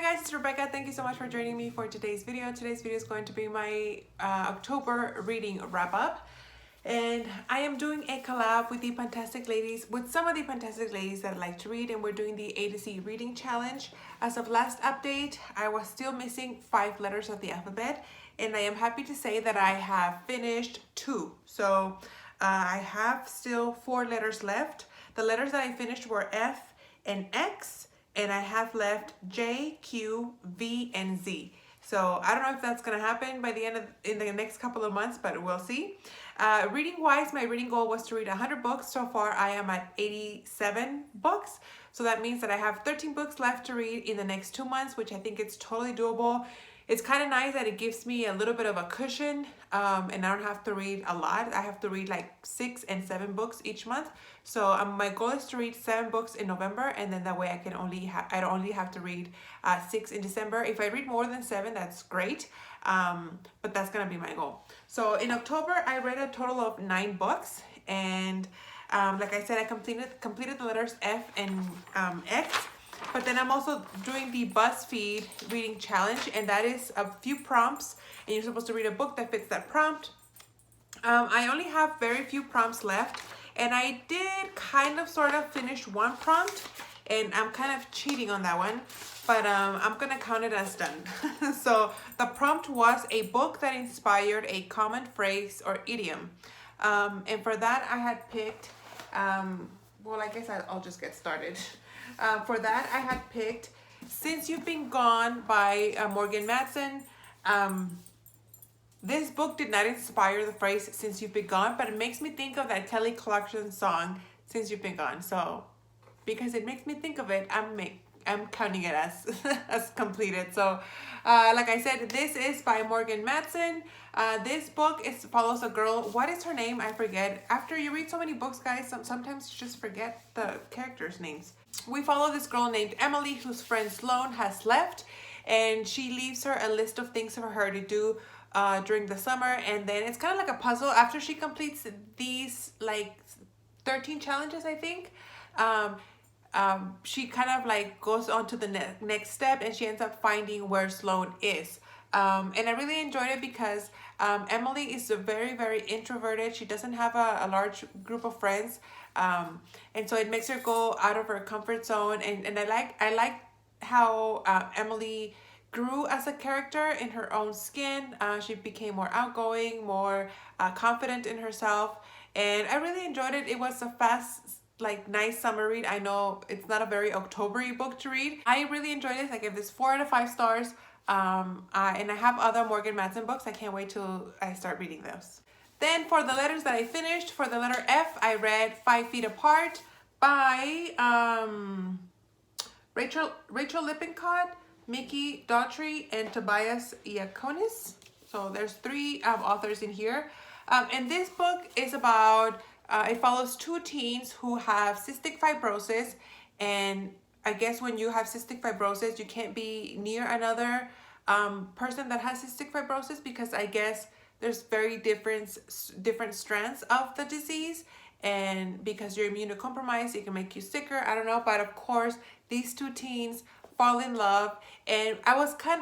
guys, it's Rebecca. Thank you so much for joining me for today's video. Today's video is going to be my October reading wrap up. And I am doing a collab with the Fantastic Ladies, with some of the Fantastic Ladies that I like to read, and we're doing the A to Z reading challenge. As of last update, I was still missing 5 letters of the alphabet, and I am happy to say that I have finished 2. So I have still 4 letters left. The letters that I finished were F and X, and I have left J, Q, V, and Z. So I don't know if that's gonna happen by the end of in the next couple of months, but we'll see. Reading wise, my reading goal was to read 100 books. So far I am at 87 books. So that means that I have 13 books left to read in the next 2 months, which I think it's totally doable. It's kind of nice that it gives me a little bit of a cushion, and I don't have to read a lot. I have to read like 6 and 7 books each month. So my goal is to read 7 books in November, and then that way I only have to read 6 in December. If I read more than 7, that's great, but that's gonna be my goal. So in October, I read a total of 9 books, and like I said, I completed the letters F and X. But then I'm also doing the BuzzFeed reading challenge, and that is a few prompts, and you're supposed to read a book that fits that prompt. I only have very few prompts left, and I did kind of sort of finish 1 prompt, and I'm kind of cheating on that one, but I'm gonna count it as done. So the prompt was a book that inspired a common phrase or idiom, and for that I had picked, well, I guess I'll just get started. For that, I had picked Since You've Been Gone by Morgan Matson. This book did not inspire the phrase Since You've Been Gone, but it makes me think of that Kelly Clarkson song, Since You've Been Gone. So, because it makes me think of it, I'm counting it as completed. So, like I said, this is by Morgan Matson. This book follows a girl. What is her name? I forget. After you read so many books, guys, sometimes you just forget the characters' names. We follow this girl named Emily, whose friend Sloane has left, and she leaves her a list of things for her to do during the summer. And then it's kind of like a puzzle. After she completes these like 13 challenges, I think, she kind of like goes on to the next step, and she ends up finding where Sloane is. And I really enjoyed it because Emily is very, very introverted. She doesn't have a large group of friends. And so it makes her go out of her comfort zone. And I like how Emily grew as a character in her own skin. She became more outgoing, more confident in herself. And I really enjoyed it. It was a fast, like, nice summer read. I know it's not a very October-y book to read. I really enjoyed this. I give this 4 out of 5 stars. And I have other Morgan Matson books. I can't wait till I start reading those. Then for the letters that I finished, for the letter F, I read 5 Feet Apart by Rachel Lippincott, Mickey Daughtry, and Tobias Iaconis. So there's 3 authors in here. And this book is about, it follows 2 teens who have cystic fibrosis, and I guess when you have cystic fibrosis, you can't be near another person that has cystic fibrosis, because I guess there's very different strands of the disease, and because you're immunocompromised, it can make you sicker. I don't know, but of course, these 2 teens fall in love, and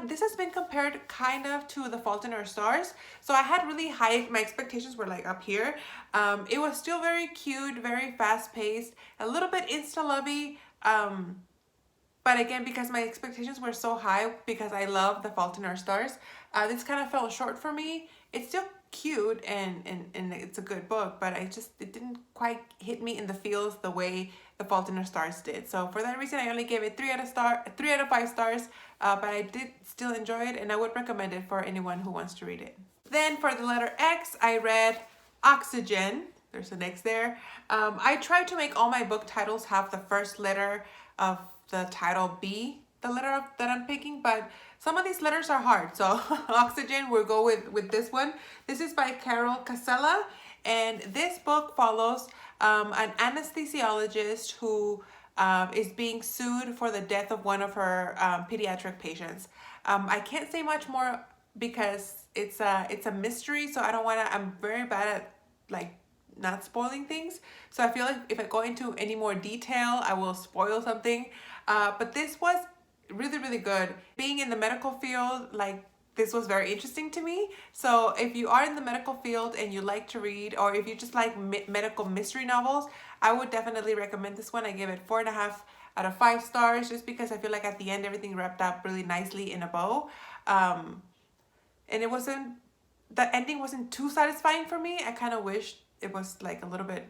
this has been compared kind of to The Fault in Our Stars. So I had really high, my expectations were like up here. It was still very cute, very fast paced, a little bit insta-lovey. But again, because my expectations were so high, because I love The Fault in Our Stars, this kind of fell short for me. It's still cute and it's a good book, but it didn't quite hit me in the feels the way The Fault in Our Stars did. So for that reason, I only gave it 3 out of 5 stars, but I did still enjoy it, and I would recommend it for anyone who wants to read it. Then for the letter X, I read Oxygen. There's an X there. I tried to make all my book titles have the first letter of the title be the letter that I'm picking, but some of these letters are hard. So Oxygen, we'll go with this one. This is by Carol Casella, and this book follows an anesthesiologist who is being sued for the death of one of her pediatric patients. I can't say much more because it's a mystery, so I don't want to, I'm very bad at like not spoiling things. So I feel like if I go into any more detail, I will spoil something. But this was really, really good. Being in the medical field, like, this was very interesting to me. So if you are in the medical field and you like to read, or if you just like medical mystery novels, I would definitely recommend this one. I give it 4.5 out of 5 stars, just because I feel like at the end everything wrapped up really nicely in a bow. And it wasn't, the ending wasn't too satisfying for me. I kind of wished it was like a little bit.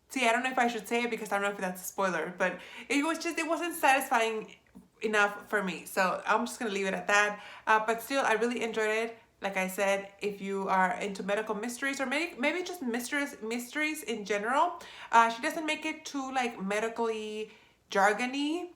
See, I don't know if I should say it because I don't know if that's a spoiler, but it wasn't satisfying enough for me. So I'm just gonna leave it at that. But still, I really enjoyed it. Like I said, if you are into medical mysteries, or maybe just mysteries in general, she doesn't make it too like medically jargony.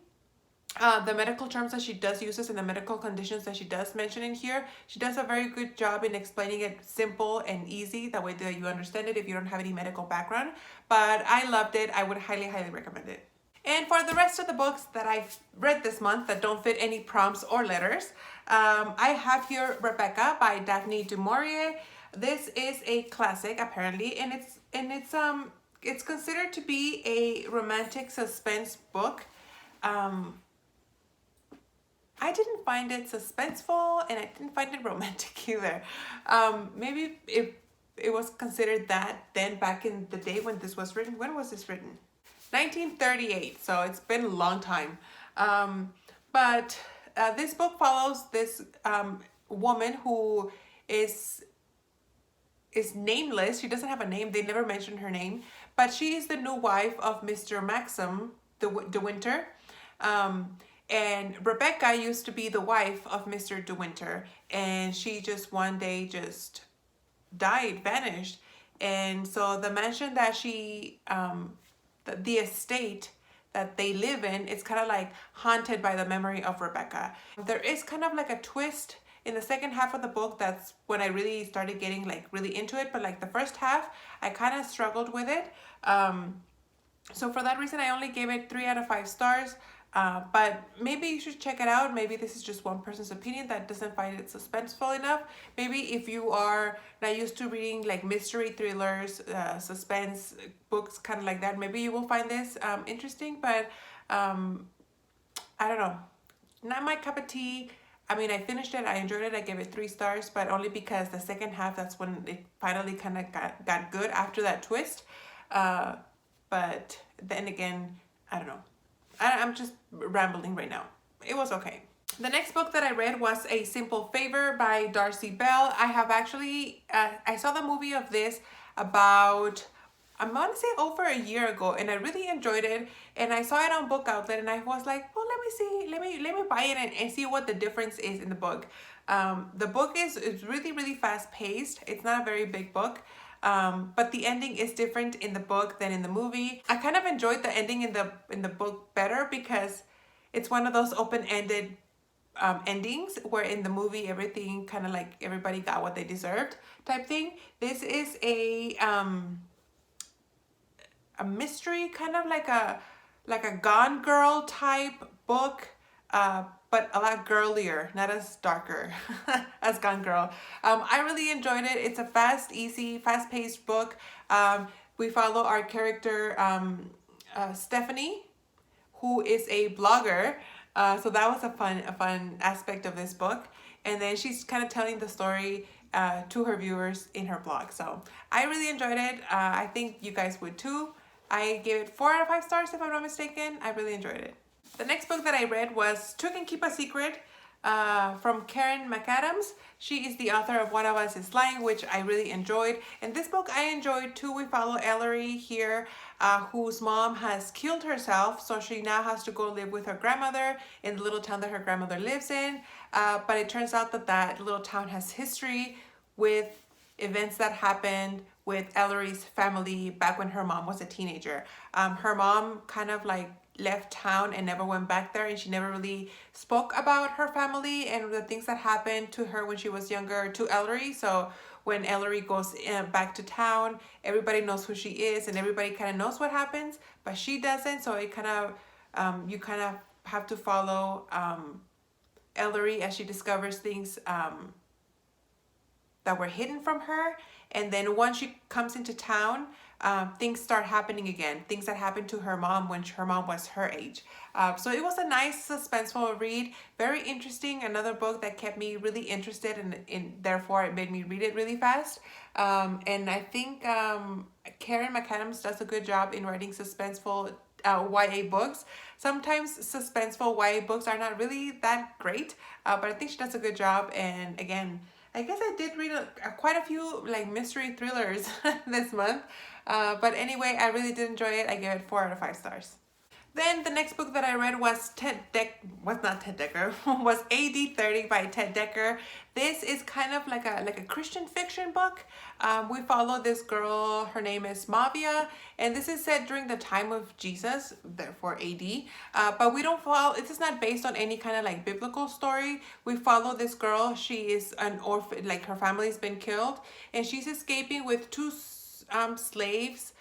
The medical terms that she does uses and the medical conditions that she does mention in here, she does a very good job in explaining it simple and easy, that way that you understand it if you don't have any medical background. But I loved it. I would highly, highly recommend it. And for the rest of the books that I've read this month that don't fit any prompts or letters, I have here Rebecca by Daphne du Maurier. This is a classic apparently, and it's considered to be a romantic suspense book. I didn't find it suspenseful, and I didn't find it romantic either. Maybe it was considered that then, back in the day when this was written. When was this written? 1938, so it's been a long time. But this book follows this woman who is nameless. She doesn't have a name. They never mention her name. But she is the new wife of Mr. Maxim de Winter. And Rebecca used to be the wife of Mr. De Winter, and she just one day just died, vanished. And so the mansion that the estate that they live in, it's kind of like haunted by the memory of Rebecca. There is kind of like a twist in the second half of the book. That's when I really started getting like really into it. But like the first half, I kind of struggled with it. So for that reason, I only gave it 3 out of 5 stars. But maybe you should check it out. Maybe this is just one person's opinion that doesn't find it suspenseful enough. Maybe if you are not used to reading like mystery thrillers, suspense books, kind of like that, maybe you will find this interesting. But I don't know, not my cup of tea. I mean, I finished it, I enjoyed it, I gave it 3 stars, but only because the second half, that's when it finally kind of got good after that twist. But then again, I don't know. I'm just rambling right now. It was okay. The next book that I read was A Simple Favor by Darcy Bell. I have actually, I saw the movie of this about, I'm gonna say over a year ago, and I really enjoyed it. And I saw it on Book Outlet, and I was like, well, let me see, let me buy it and see what the difference is in the book. The book is really, really fast paced. It's not a very big book. But the ending is different in the book than in the movie. I kind of enjoyed the ending in the book better because it's one of those open-ended endings, where in the movie everything kind of like everybody got what they deserved type thing. This is a mystery, kind of like a Gone Girl type book, but a lot girlier, not as darker as Gone Girl. I really enjoyed it. It's a fast, easy, fast-paced book. We follow our character, Stephanie, who is a blogger. So that was a fun aspect of this book. And then she's kind of telling the story to her viewers in her blog. So I really enjoyed it. I think you guys would too. I gave it 4 out of 5 stars if I'm not mistaken. I really enjoyed it. The next book that I read was Took and Keep a Secret from Karen McAdams. She is the author of One of Us is Lying, which I really enjoyed. And this book I enjoyed too. We follow Ellery here, whose mom has killed herself. So she now has to go live with her grandmother in the little town that her grandmother lives in. But it turns out that that little town has history with events that happened with Ellery's family back when her mom was a teenager. Her mom kind of like left town and never went back there, and she never really spoke about her family and the things that happened to her when she was younger to Ellery. So when Ellery goes back to town, everybody knows who she is and everybody kind of knows what happens, but she doesn't. So it kind of you kind of have to follow Ellery as she discovers things that were hidden from her. And then once she comes into town, things start happening again, things that happened to her mom when her mom was her age. So it was a nice suspenseful read, very interesting, another book that kept me really interested, and therefore it made me read it really fast. And I think Karen McAdams does a good job in writing suspenseful YA books. Sometimes suspenseful YA books are not really that great, but I think she does a good job. And again, I guess I did read quite a few like mystery thrillers this month. But anyway, I really did enjoy it. I gave it 4 out of 5 stars. Then the next book that I read was was AD 30 by Ted Dekker. This is kind of like a Christian fiction book. We follow this girl, her name is Mavia, and this is set during the time of Jesus, therefore AD. But we don't follow, it is not based on any kind of like biblical story. We follow this girl, she is an orphan, like her family's been killed, and she's escaping with 2 slaves,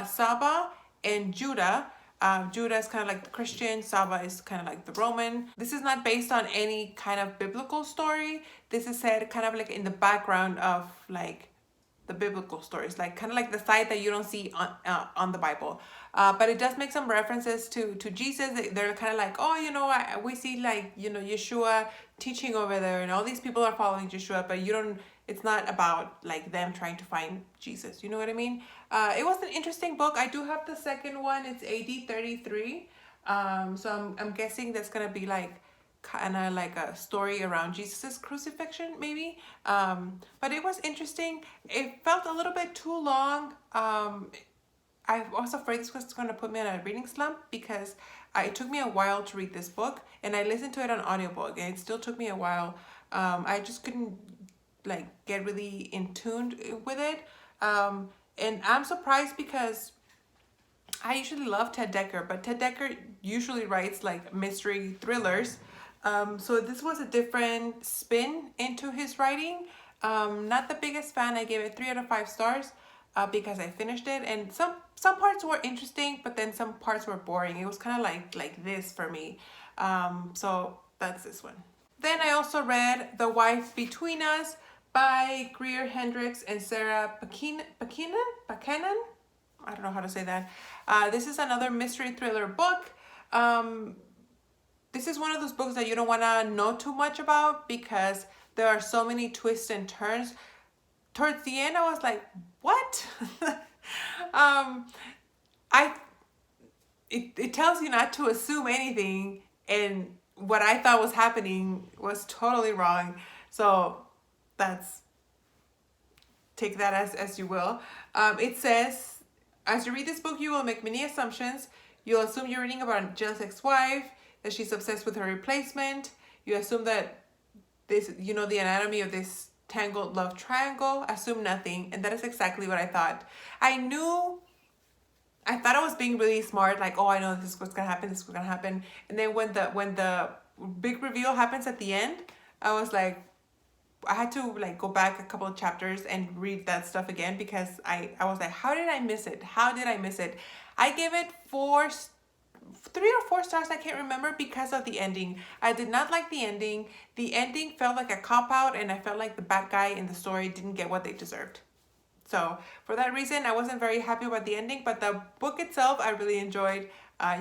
Saba and Judah. Judah is kind of like the Christian, Saba is kind of like the Roman. This is not based on any kind of biblical story. This is said kind of like in the background of like the biblical stories, like kind of like the side that you don't see on the Bible. But it does make some references to Jesus. They're kind of like, oh, you know, we see like, you know, Yeshua teaching over there, and all these people are following Yeshua, but you don't, it's not about like them trying to find Jesus. You know what I mean? It was an interesting book. I do have the second one. It's AD 33. So I'm guessing that's gonna be like kind of like a story around Jesus's crucifixion, maybe. But it was interesting. It felt a little bit too long. I was afraid this was going to put me in a reading slump because it took me a while to read this book, and I listened to it on audiobook, and it still took me a while. I just couldn't like get really in tune with it. And I'm surprised because I usually love Ted Dekker, but Ted Dekker usually writes like mystery thrillers. So this was a different spin into his writing. Not the biggest fan. I gave it 3 out of 5 stars because I finished it, and some parts were interesting, but then some parts were boring. It was kind of like this for me. So that's this one. Then I also read The Wife Between Us by Greer Hendricks and Sarah Buchanan. I don't know how to say that. This is another mystery thriller book. This is one of those books that you don't want to know too much about because there are so many twists and turns. Towards the end, I was like, what? It tells you not to assume anything, and what I thought was happening was totally wrong. So take that as you will. It says, as you read this book, you will make many assumptions. You'll assume you're reading about a jealous ex-wife, that she's obsessed with her replacement. You assume that you know the anatomy of this tangled love triangle. Assume nothing. And that is exactly what I thought. I thought I was being really smart, like, oh, I know this is what's gonna happen, this is what's gonna happen. And then when the big reveal happens at the end, I was like, I had to like go back a couple of chapters and read that stuff again because I was like, how did I miss it? How did I miss it? I gave it 3 or 4 stars, I can't remember, because of the ending. I did not like the ending. The ending felt like a cop-out, and I felt like the bad guy in the story didn't get what they deserved. So for that reason, I wasn't very happy about the ending, but the book itself, I really enjoyed.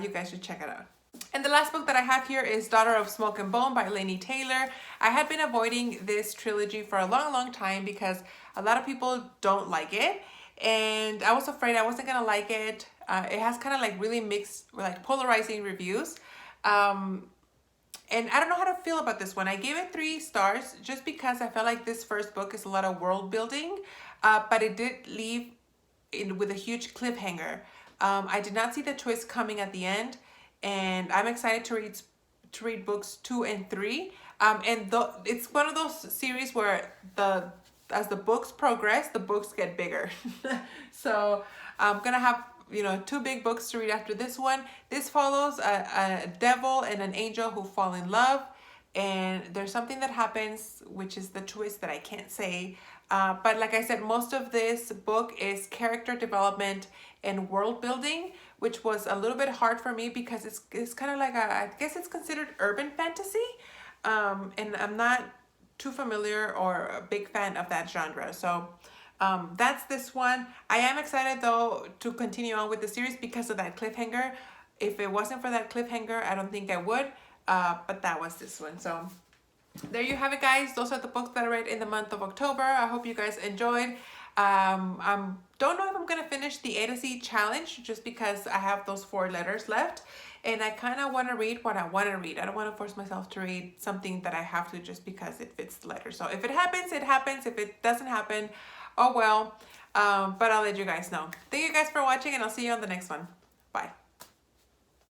You guys should check it out. And the last book that I have here is Daughter of Smoke and Bone by Laini Taylor. I had been avoiding this trilogy for a long time because a lot of people don't like it. And I was afraid I wasn't gonna like it. It has kind of like really mixed, like polarizing reviews. And I don't know how to feel about this one. I gave it 3 stars just because I felt like this first book is a lot of world building, but it did leave with a huge cliffhanger. I did not see the twist coming at the end, and I'm excited to read books 2 and 3. It's one of those series where as the books progress, the books get bigger. So I'm gonna have 2 big books to read after this one. This follows a devil and an angel who fall in love, and there's something that happens, which is the twist that I can't say. But like I said, most of this book is character development and world building, which was a little bit hard for me because it's kind of like I guess it's considered urban fantasy, and I'm not too familiar or a big fan of that genre. So That's this one. I am excited though to continue on with the series because of that cliffhanger. If it wasn't for that cliffhanger, I don't think I would. But that was this one. So there you have it, guys. Those are the books that I read in the month of October. I hope you guys enjoyed. Don't know if I'm gonna finish the A to Z challenge just because I have those 4 letters left, and I kind of want to read what I want to read. I don't want to force myself to read something that I have to just because it fits the letter. So if it happens, it happens. If it doesn't happen, oh well. But I'll let you guys know. Thank you guys for watching, and I'll see you on the next one. Bye.